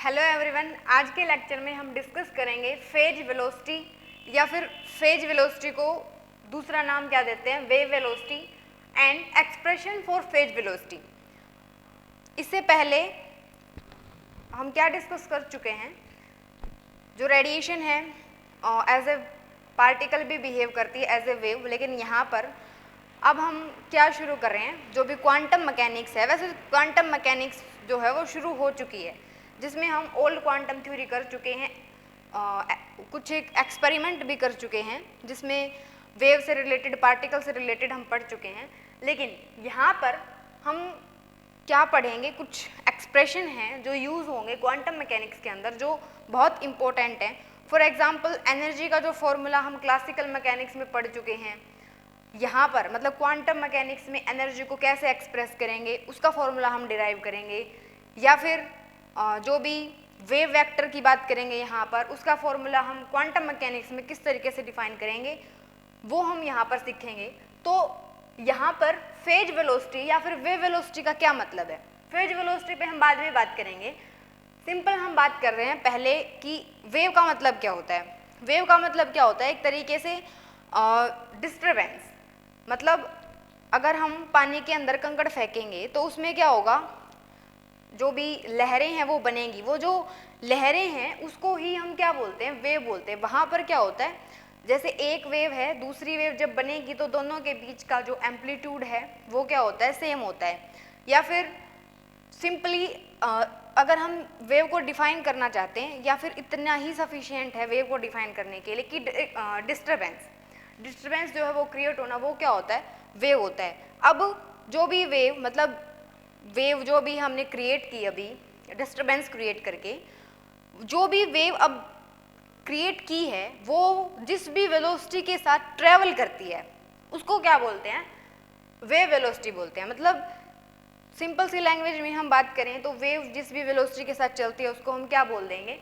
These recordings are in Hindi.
हेलो एवरीवन, आज के लेक्चर में हम डिस्कस करेंगे फेज वेलोसिटी या फिर फेज वेलोसिटी को दूसरा नाम क्या देते हैं, wave velocity and expression for phase velocity. इससे पहले हम क्या डिस्कस कर चुके हैं, जो रेडिएशन है एज ए पार्टिकल भी बिहेव करती है एज ए वेव, लेकिन यहाँ पर अब हम क्या शुरू कर रहे हैं, जो भी क्वांटम मैकेनिक्स है, वैसे क्वांटम मैकेनिक्स जो है वो शुरू हो चुकी है, जिसमें हम ओल्ड क्वांटम थ्योरी कर चुके हैं, कुछ एक एक्सपेरिमेंट भी कर चुके हैं जिसमें वेव से रिलेटेड, पार्टिकल से रिलेटेड हम पढ़ चुके हैं। लेकिन यहाँ पर हम क्या पढ़ेंगे, कुछ एक्सप्रेशन हैं जो यूज़ होंगे क्वांटम मैकेनिक्स के अंदर, जो बहुत इंपॉर्टेंट हैं। फॉर एग्जांपल एनर्जी का जो फॉर्मूला हम क्लासिकल मैकेनिक्स में पढ़ चुके हैं, यहाँ पर मतलब क्वांटम मैकेनिक्स में एनर्जी को कैसे एक्सप्रेस करेंगे उसका फॉर्मूला हम डिराइव करेंगे, या फिर जो भी वेव वेक्टर की बात करेंगे यहाँ पर, उसका फॉर्मूला हम क्वांटम मैकेनिक्स में किस तरीके से डिफाइन करेंगे वो हम यहाँ पर सीखेंगे। तो यहाँ पर फेज वेलोसिटी या फिर वेव वेलोसिटी का क्या मतलब है, फेज वेलोसिटी पे हम बाद में बात करेंगे। सिंपल हम बात कर रहे हैं पहले कि वेव का मतलब क्या होता है। वेव का मतलब क्या होता है, एक तरीके से डिस्टर्बेंस। मतलब अगर हम पानी के अंदर कंकड़ फेंकेंगे तो उसमें क्या होगा, जो भी लहरें हैं वो बनेंगी, वो जो लहरें हैं उसको ही हम क्या बोलते हैं, वेव बोलते हैं। वहाँ पर क्या होता है, जैसे एक वेव है, दूसरी वेव जब बनेगी तो दोनों के बीच का जो एम्पलीट्यूड है वो क्या होता है, सेम होता है। या फिर सिंपली अगर हम वेव को डिफाइन करना चाहते हैं, या फिर इतना ही सफिशिएंट है वेव को डिफाइन करने के लिए कि डिस्टर्बेंस जो है वो क्रिएट होना, वो क्या होता है, वेव होता है। अब जो भी वेव, मतलब वेव जो भी हमने क्रिएट की अभी डिस्टर्बेंस क्रिएट करके, जो भी वेव अब क्रिएट की है वो जिस भी वेलोसिटी के साथ ट्रेवल करती है उसको क्या बोलते हैं, वेव वेलोसिटी बोलते हैं। मतलब सिंपल सी लैंग्वेज में हम बात करें तो वेव जिस भी वेलोसिटी के साथ चलती है उसको हम क्या बोल देंगे,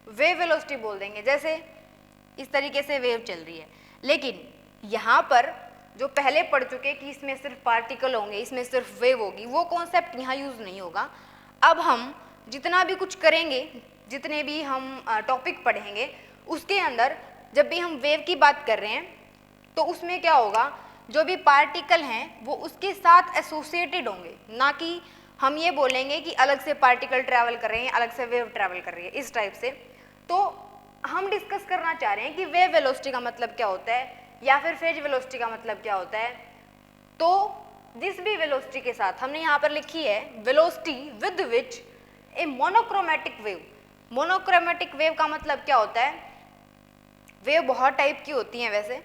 वेव वेलोसिटी बोल देंगे। जैसे इस तरीके से वेव चल रही है, लेकिन यहाँ पर जो पहले पढ़ चुके कि इसमें सिर्फ पार्टिकल होंगे, इसमें सिर्फ वेव होगी, वो कॉन्सेप्ट यहाँ यूज़ नहीं होगा। अब हम जितना भी कुछ करेंगे, जितने भी हम टॉपिक पढ़ेंगे, उसके अंदर जब भी हम वेव की बात कर रहे हैं तो उसमें क्या होगा, जो भी पार्टिकल हैं वो उसके साथ एसोसिएटेड होंगे, ना कि हम ये बोलेंगे कि अलग से पार्टिकल ट्रैवल कर रहे हैं, अलग से वेव ट्रैवल कर रही है, इस टाइप से। तो हम डिस्कस करना चाह रहे हैं कि वेव वेलोसिटी का मतलब क्या होता है या फिर फेज वेलोसिटी का मतलब क्या होता है। तो जिस भी वेलोसिटी के साथ, हमने यहाँ पर लिखी है velocity with which A monochromatic wave. Monochromatic wave का मतलब क्या होता है, वेव बहुत टाइप की होती हैं वैसे।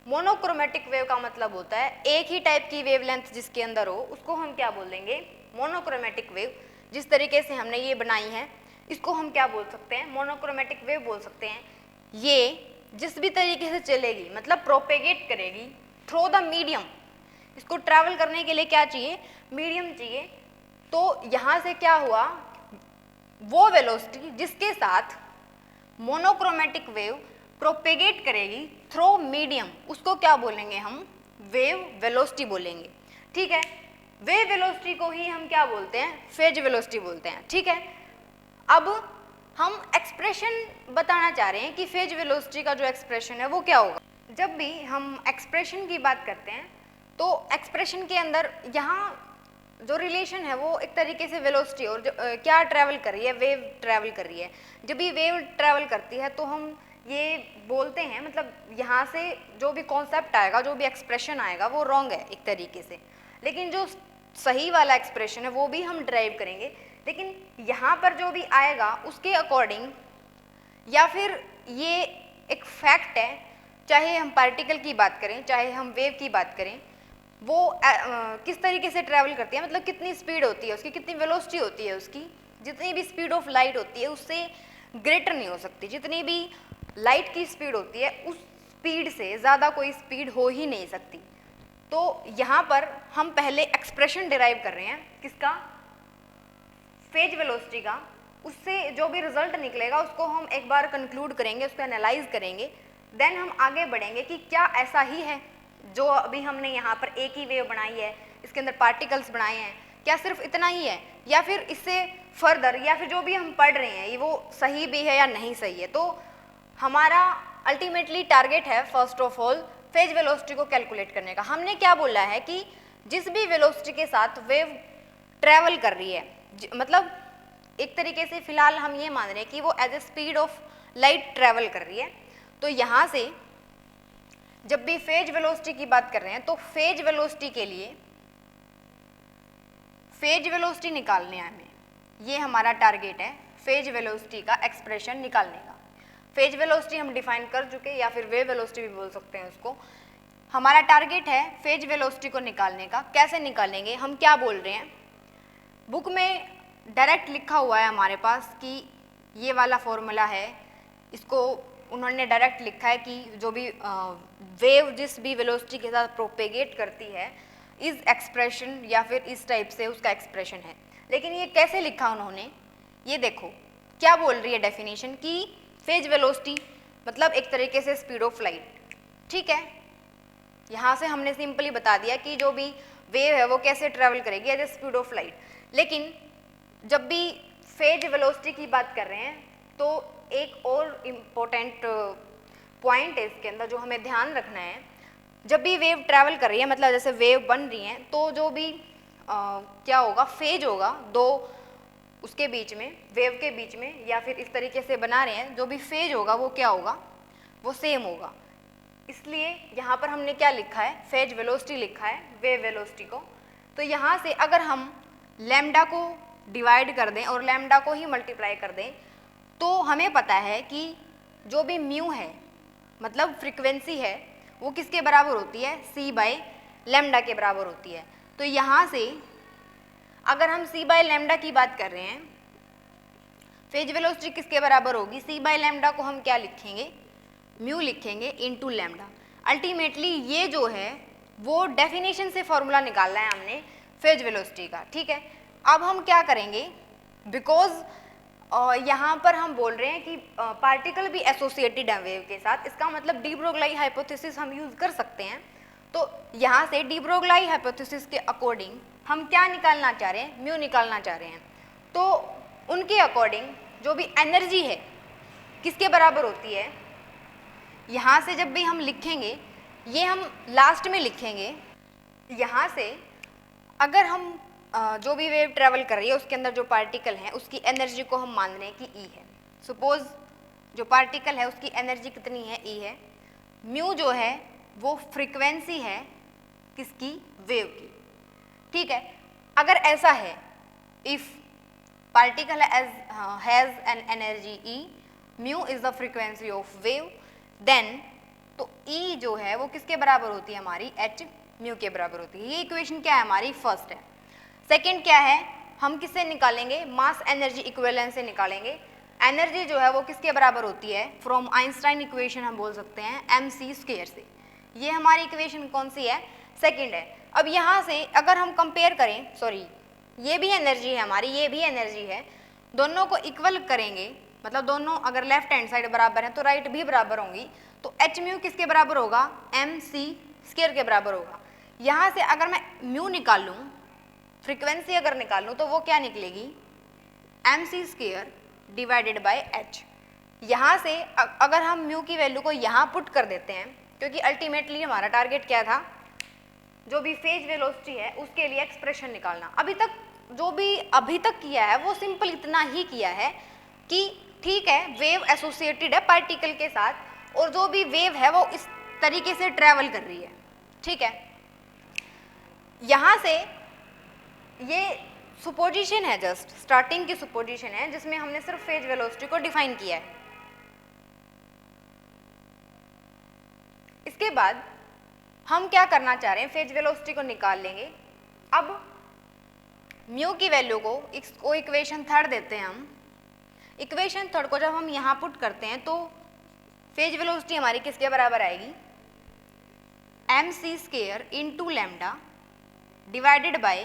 मोनोक्रोमेटिक वेव का मतलब होता है एक ही टाइप की वेवलेंथ जिसके अंदर हो, उसको हम क्या बोल देंगे, मोनोक्रोमेटिक वेव। जिस तरीके से हमने ये बनाई है इसको हम क्या बोल सकते हैं, मोनोक्रोमेटिक वेव बोल सकते हैं। ये जिस भी तरीके से चलेगी, मतलब प्रोपेगेट करेगी थ्रू द मीडियम। इसको ट्रैवल करने के लिए क्या चाहिए, मीडियम चाहिए। तो यहाँ से क्या हुआ, वो वेलोसिटी जिसके साथ मोनोक्रोमेटिक वेव प्रोपेगेट करेगी थ्रू मीडियम, उसको क्या बोलेंगे हम, वेव वेलोसिटी बोलेंगे। ठीक है, वेव वेलोसिटी को ही हम क्या बोलते हैं, फेज वेलोसिटी बोलते हैं। ठीक है, अब हम एक्सप्रेशन बताना चाह रहे हैं कि फेज वेलोसिटी का जो एक्सप्रेशन है वो क्या होगा। जब भी हम एक्सप्रेशन की बात करते हैं तो एक्सप्रेशन के अंदर यहाँ जो रिलेशन है वो एक तरीके से वेलोसिटी और क्या ट्रैवल कर रही है, वेव ट्रैवल कर रही है। जब भी वेव ट्रैवल करती है तो हम ये बोलते हैं, मतलब यहाँ से जो भी कॉन्सेप्ट आएगा, जो भी एक्सप्रेशन आएगा वो रॉन्ग है एक तरीके से, लेकिन जो सही वाला एक्सप्रेशन है वो भी हम ड्राइव करेंगे। लेकिन यहाँ पर जो भी आएगा उसके अकॉर्डिंग, या फिर ये एक फैक्ट है, चाहे हम पार्टिकल की बात करें चाहे हम वेव की बात करें, वो किस तरीके से ट्रैवल करती है, मतलब कितनी स्पीड होती है उसकी, कितनी वेलोसिटी होती है उसकी। जितनी भी स्पीड ऑफ लाइट होती है उससे ग्रेटर नहीं हो सकती। जितनी भी लाइट की स्पीड होती है उस स्पीड से ज़्यादा कोई स्पीड हो ही नहीं सकती। तो यहाँ पर हम पहले एक्सप्रेशन डिराइव कर रहे हैं, किसका, फेज वेलोसिटी का। उससे जो भी रिजल्ट निकलेगा उसको हम एक बार कंक्लूड करेंगे, उसको एनालाइज करेंगे, देन हम आगे बढ़ेंगे कि क्या ऐसा ही है जो अभी हमने यहाँ पर एक ही वेव बनाई है, इसके अंदर पार्टिकल्स बनाए हैं, क्या सिर्फ इतना ही है, या फिर इससे फर्दर, या फिर जो भी हम पढ़ रहे हैं ये वो सही भी है या नहीं सही है। तो हमारा अल्टीमेटली टारगेट है first of all phase velocity को कैलकुलेट करने का। हमने क्या बोला है कि जिस भी वेलोसिटी के साथ वेव ट्रैवल कर रही है, मतलब एक तरीके से फिलहाल हम ये मान रहे हैं कि वो as a speed of light travel कर रही है। तो यहाँ से जब भी फेज वेलोसिटी की बात कर रहे हैं तो फेज वेलोसिटी के लिए फेज वेलोसिटी निकालने है हमें, ये हमारा टारगेट है फेज वेलोसिटी का एक्सप्रेशन निकालने का। फेज वेलोसिटी हम डिफाइन कर चुके, या फिर वेव वेलोसिटी भी बोल सकते हैं उसको। हमारा टारगेट है फेज वेलोसिटी को निकालने का। कैसे निकालेंगे, हम क्या बोल रहे हैं, बुक में डायरेक्ट लिखा हुआ है हमारे पास कि ये वाला फॉर्मूला है, इसको उन्होंने डायरेक्ट लिखा है कि जो भी वेव जिस भी वेलोसिटी के साथ प्रोपेगेट करती है इस एक्सप्रेशन या फिर इस टाइप से उसका एक्सप्रेशन है। लेकिन ये कैसे लिखा उन्होंने, ये देखो क्या बोल रही है डेफिनेशन कि फेज वेलोसिटी मतलब एक तरीके से स्पीड ऑफ लाइट। ठीक है, यहाँ से हमने सिंपली बता दिया कि जो भी वेव है वो कैसे ट्रैवल करेगी as a speed of light. लेकिन जब भी फेज वेलोसिटी की बात कर रहे हैं तो एक और इम्पोर्टेंट पॉइंट है इसके अंदर जो हमें ध्यान रखना है। जब भी वेव ट्रैवल कर रही है, मतलब जैसे वेव बन रही है, तो जो भी क्या होगा, फेज होगा दो उसके बीच में, वेव के बीच में, या फिर इस तरीके से बना रहे हैं, जो भी फेज होगा वो क्या होगा, वो सेम होगा। इसलिए यहाँ पर हमने क्या लिखा है, फेज वेलोसिटी लिखा है वेव वेलोसिटी को। तो यहाँ से अगर हम लैम्डा को डिवाइड कर दें और लैम्डा को ही मल्टीप्लाई कर दें तो हमें पता है कि जो भी म्यू है मतलब फ्रीक्वेंसी है वो किसके बराबर होती है, c बाय लैम्डा के बराबर होती है। तो यहाँ से अगर हम c बाय लैम्डा की बात कर रहे हैं, फेज वेलोसिटी किसके बराबर होगी, c बाय लैम्डा को हम क्या लिखेंगे, म्यू लिखेंगे इनटू लैम्डा। अल्टीमेटली ये जो है वो डेफिनेशन से फॉर्मूला निकालना है हमने फेज वेलोसिटी का। ठीक है, अब हम क्या करेंगे, बिकॉज यहाँ पर हम बोल रहे हैं कि पार्टिकल भी एसोसिएटेड है वेव के साथ, इसका मतलब डी ब्रोगली हाइपोथेसिस हम यूज कर सकते हैं। तो यहाँ से डी ब्रोगली हाइपोथेसिस के अकॉर्डिंग हम क्या निकालना चाह रहे हैं, म्यू निकालना चाह रहे हैं। तो उनके अकॉर्डिंग जो भी एनर्जी है किसके बराबर होती है, यहाँ से जब भी हम लिखेंगे ये हम लास्ट में लिखेंगे। यहाँ से अगर हम जो भी वेव ट्रेवल कर रही है उसके अंदर जो पार्टिकल है उसकी एनर्जी को हम मान रहे हैं कि ई है। सपोज जो पार्टिकल है उसकी एनर्जी कितनी है, ई है। म्यू जो है वो फ्रीक्वेंसी है किसकी, वेव की। ठीक है, अगर ऐसा है, if particle has an energy E, mu is the frequency of wave, then तो ई जो है वो किसके बराबर होती है हमारी, एच म्यू के बराबर होती है। ये इक्वेशन क्या है हमारी, फर्स्ट है। सेकंड क्या है, हम किससे निकालेंगे, मास एनर्जी इक्विवेलेंस से निकालेंगे। एनर्जी जो है वो किसके बराबर होती है, फ्रॉम आइंस्टाइन इक्वेशन हम बोल सकते हैं mc स्क्वायर से। ये हमारी इक्वेशन कौन सी है, सेकंड है। अब यहाँ से अगर हम कंपेयर करें, सॉरी ये भी एनर्जी है हमारी, ये भी एनर्जी है, दोनों को इक्वल करेंगे, मतलब दोनों अगर लेफ्ट हैंड साइड बराबर है तो राइट भी बराबर होंगी। तो एच म्यू किसके बराबर होगा, mc स्क्वायर के बराबर होगा। यहाँ से अगर मैं म्यू निकाल लूँ, फ्रीक्वेंसी अगर निकाल लूँ, तो वो क्या निकलेगी, mc square divided by h। यहाँ से अगर हम म्यू की वैल्यू को यहाँ पुट कर देते हैं, क्योंकि अल्टीमेटली हमारा टारगेट क्या था, जो भी फेज वेलोसिटी है उसके लिए एक्सप्रेशन निकालना। अभी तक किया है वो सिंपल इतना ही किया है कि ठीक है वेव एसोसिएटेड है पार्टिकल के साथ, और जो भी वेव है वो इस तरीके से ट्रैवल कर रही है। ठीक है, यहाँ से ये सुपोजिशन है, जस्ट स्टार्टिंग की सुपोजिशन है जिसमें हमने सिर्फ फेज वेलोसिटी को डिफाइन किया है। इसके बाद हम क्या करना चाह रहे हैं, फेज वेलोसिटी को निकाल लेंगे। अब म्यू की वैल्यू को इसको इक्वेशन थर्ड देते हैं हम। इक्वेशन थर्ड को जब हम यहाँ पुट करते हैं तो फेज वेलोसिटी हमारी किसके बराबर आएगी, mc square into lambda divided by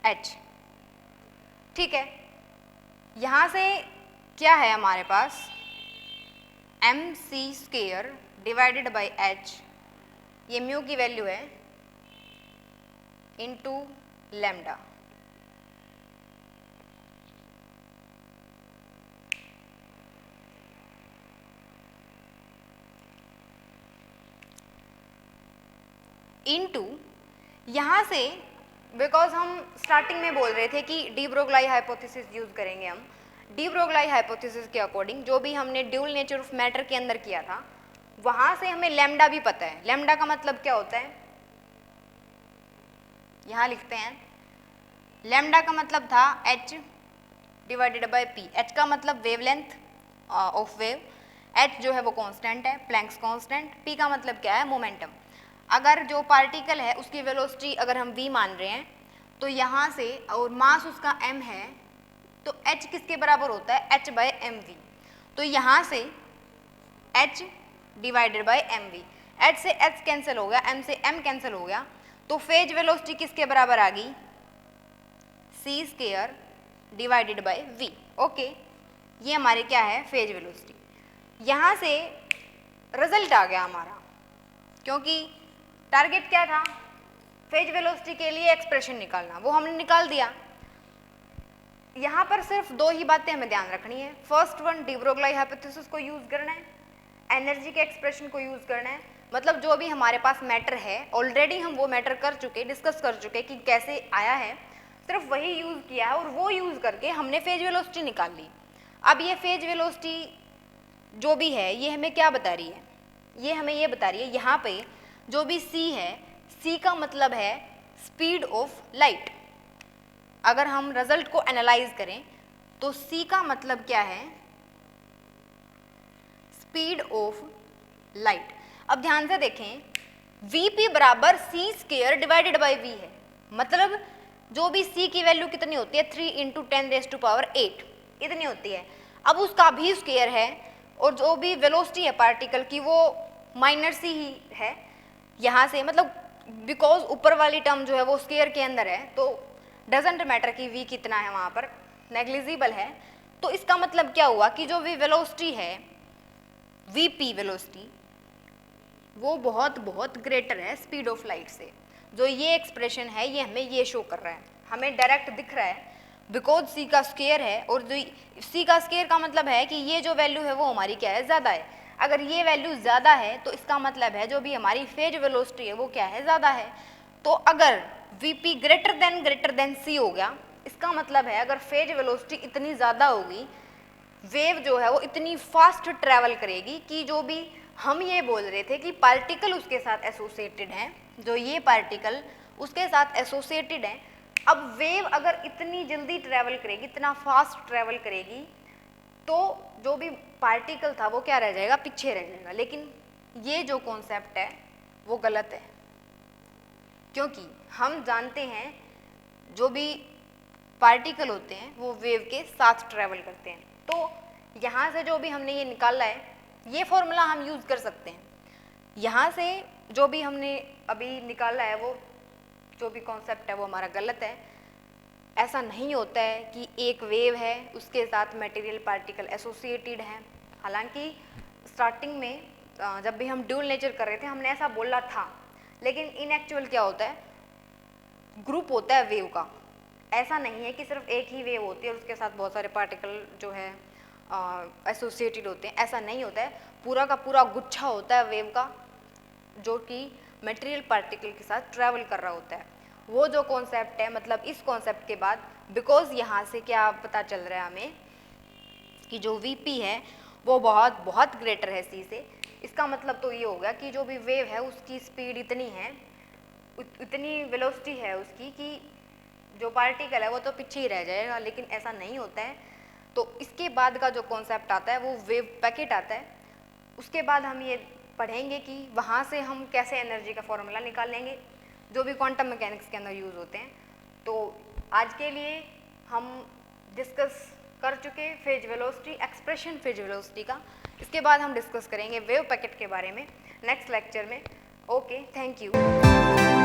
h। ठीक है, यहाँ से क्या है हमारे पास, mc square divided by h, ये म्यू की वैल्यू है, इंटू लैम्डा। इंटू यहाँ से, बिकॉज हम स्टार्टिंग में बोल रहे थे कि डी ब्रोगली हाइपोथेसिस यूज करेंगे हम। डी ब्रोगली हाइपोथेसिस के अकॉर्डिंग जो भी हमने ड्यूल नेचर ऑफ मैटर के अंदर किया था, वहां से हमें लैम्डा भी पता है। लैम्डा का मतलब क्या होता है, यहां लिखते हैं। लैम्डा का मतलब था h divided by p। h का मतलब वेवलेंथ ऑफ वेव, h जो है वो कांस्टेंट है, प्लैंक्स कांस्टेंट। p का मतलब क्या है, मोमेंटम। अगर जो पार्टिकल है उसकी वेलोसिटी अगर हम v मान रहे हैं, तो यहाँ से, और मास उसका m है, तो h किसके बराबर होता है, h बाय mv। तो यहाँ से h divided by mv, h से h कैंसिल हो गया, m से m कैंसिल हो गया, तो फेज वेलोसिटी किसके बराबर आ गई, c square divided by v। Okay, ये हमारे क्या है, फेज वेलोसिटी। यहाँ से रिजल्ट आ गया हमारा, क्योंकि टारगेट क्या था, फेज वेलोसिटी के लिए एक्सप्रेशन निकालना, वो हमने निकाल दिया। यहाँ पर सिर्फ दो ही बातें हमें ध्यान रखनी है। First one, de Broglie hypothesis को यूज करना है, एनर्जी के एक्सप्रेशन को यूज करना है। मतलब जो भी हमारे पास मैटर है, ऑलरेडी हम वो मैटर कर चुके, डिस्कस कर चुके कि कैसे आया है, सिर्फ वही यूज किया है, और वो यूज करके हमने फेज वेलोसिटी निकाल ली। अब ये फेज वेलोसिटी जो भी है, ये हमें क्या बता रही है, ये हमें ये बता रही है, यहाँ पे जो भी c है, c का मतलब है स्पीड ऑफ लाइट। अगर हम रिजल्ट को एनालाइज करें तो c का मतलब क्या है, स्पीड ऑफ लाइट। अब ध्यान से देखें, vp बराबर c square divided by v है। मतलब जो भी c की वैल्यू कितनी होती है, 3 इंटू 10⁸ इतनी होती है। अब उसका भी स्क्वायर है, और जो भी वेलोसिटी है पार्टिकल की वो माइनर c ही है यहाँ से। मतलब बिकॉज ऊपर वाली टर्म जो है वो स्क्वायर के अंदर है, तो डजेंट मैटर कि v कितना है, वहाँ पर नेग्लिजिबल है। तो इसका मतलब क्या हुआ कि जो भी वेलोसिटी है, vp वेलोसिटी, वो बहुत बहुत ग्रेटर है स्पीड ऑफ लाइट से। जो ये एक्सप्रेशन है, ये हमें ये शो कर रहा है, हमें डायरेक्ट दिख रहा है, बिकॉज c का स्क्वायर है, और जो c का स्क्वायर का मतलब है कि ये जो वैल्यू है वो हमारी क्या है, ज़्यादा है। अगर ये वैल्यू ज़्यादा है तो इसका मतलब है जो भी हमारी फेज वेलोसिटी है वो क्या है, ज़्यादा है। तो अगर vp ग्रेटर देन c हो गया, इसका मतलब है अगर फेज वेलोसिटी इतनी ज़्यादा होगी, वेव जो है वो इतनी फास्ट ट्रैवल करेगी कि जो भी हम ये बोल रहे थे कि पार्टिकल उसके साथ एसोसिएटेड हैं, जो ये पार्टिकल उसके साथ एसोसिएटेड हैं, अब वेव अगर इतनी जल्दी ट्रैवल करेगी, इतना फास्ट ट्रैवल करेगी, तो जो भी पार्टिकल था वो क्या रह जाएगा, पीछे रह जाएगा। लेकिन ये जो कॉन्सेप्ट है वो गलत है, क्योंकि हम जानते हैं जो भी पार्टिकल होते हैं वो वेव के साथ ट्रैवल करते हैं। तो यहाँ से जो भी हमने ये निकाला है, ये फॉर्मूला हम यूज़ कर सकते हैं। यहाँ से जो भी हमने अभी निकाला है, वो जो भी कॉन्सेप्ट है वो हमारा गलत है। ऐसा नहीं होता है कि एक वेव है उसके साथ मटेरियल पार्टिकल एसोसिएटेड हैं। हालांकि स्टार्टिंग में जब भी हम ड्यूल नेचर कर रहे थे हमने ऐसा बोला था, लेकिन इन एक्चुअल क्या होता है, ग्रुप होता है वेव का। ऐसा नहीं है कि सिर्फ एक ही वेव होती है और उसके साथ बहुत सारे पार्टिकल जो है एसोसिएटेड होते हैं, ऐसा नहीं होता है। पूरा का पूरा गुच्छा होता है वेव का, जो कि मटेरियल पार्टिकल के साथ ट्रैवल कर रहा होता है। वो जो कॉन्सेप्ट है, मतलब इस कॉन्सेप्ट के बाद, बिकॉज यहाँ से क्या पता चल रहा है हमें कि जो वीपी है वो बहुत बहुत ग्रेटर है सी से। इसका मतलब तो ये होगा कि जो भी वेव है उसकी स्पीड इतनी है, इतनी वेलोसिटी है उसकी कि जो पार्टिकल है वो तो पीछे ही रह जाएगा। लेकिन ऐसा नहीं होता है। तो इसके बाद का जो कॉन्सेप्ट आता है वो वेव पैकेट आता है। उसके बाद हम ये पढ़ेंगे कि वहाँ से हम कैसे एनर्जी का फॉर्मूला निकाल लेंगे, जो भी क्वांटम मैकेनिक्स के अंदर यूज़ होते हैं। तो आज के लिए हम डिस्कस कर चुके phase velocity, expression phase velocity का। इसके बाद हम डिस्कस करेंगे वेव पैकेट के बारे में नेक्स्ट लेक्चर में। Okay, thank you.